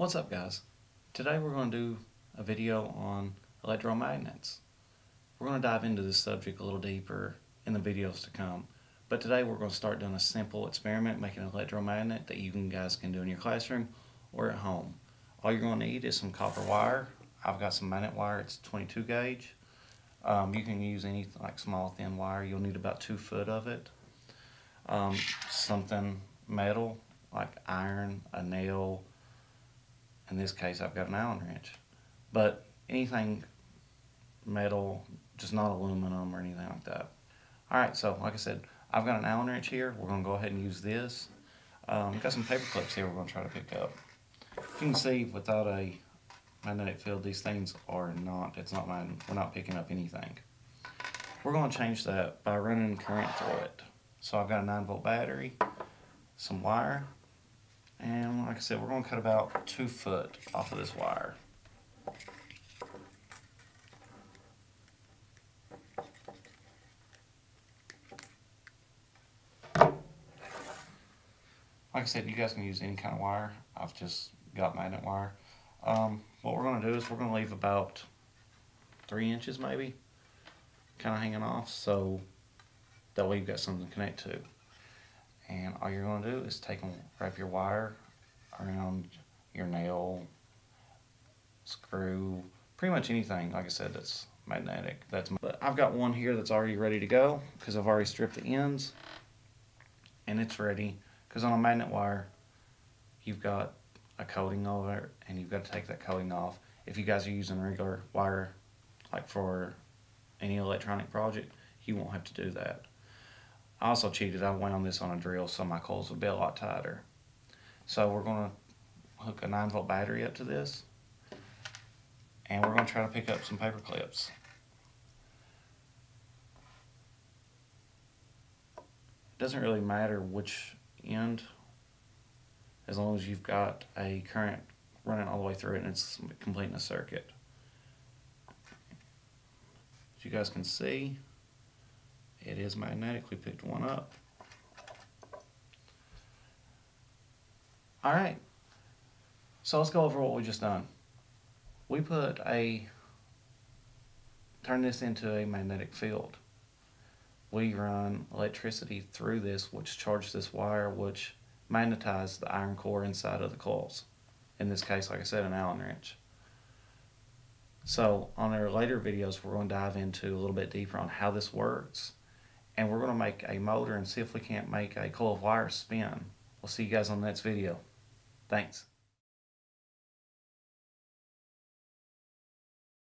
What's up, guys? Today we're going to do a video on electromagnets. We're going to dive into this subject a little deeper in the videos to come, but today we're going to start doing a simple experiment making an electromagnet that you guys can do in your classroom or at home. All you're going to need is some copper wire. I've got some magnet wire, it's 22 gauge. You can use any like small thin wire. You'll need about 2 foot of it. Something metal like iron, a nail. In this case, I've got an Allen wrench, but anything metal, just not aluminum or anything like that. Alright, so like I said, I've got an Allen wrench here. We're going to go ahead and use this. Got some paper clips here we're going to try to pick up. You can see without a magnetic field, these things are not, we're not picking up anything. We're going to change that by running current through it. So I've got a 9-volt battery, some wire, and like I said, we're going to cut about 2 foot off of this wire. Like I said, you guys can use any kind of wire. I've just got magnet wire. What we're going to do is we're going to leave about 3 inches maybe, kind of hanging off, so that way you've got something to connect to. And all you're going to do is wrap your wire around your nail, screw, pretty much anything, like I said, that's magnetic. But I've got one here that's already ready to go because I've already stripped the ends and it's ready. Because on a magnet wire, you've got a coating over it and you've got to take that coating off. If you guys are using regular wire, like for any electronic project, you won't have to do that. I also cheated. I wound this on a drill so my coils would be a lot tighter. So we're going to hook a 9-volt battery up to this, and we're going to try to pick up some paper clips. It doesn't really matter which end, as long as you've got a current running all the way through it and it's completing a circuit. As you guys can see, it is magnetic. We picked one up. Alright, so let's go over what we just done. We turned this into a magnetic field. We run electricity through this, which charged this wire, which magnetized the iron core inside of the coils. In this case, like I said, an Allen wrench. So on our later videos, we're going to dive into a little bit deeper on how this works. And we're going to make a motor and see if we can't make a coil of wire spin. We'll see you guys on the next video. Thanks.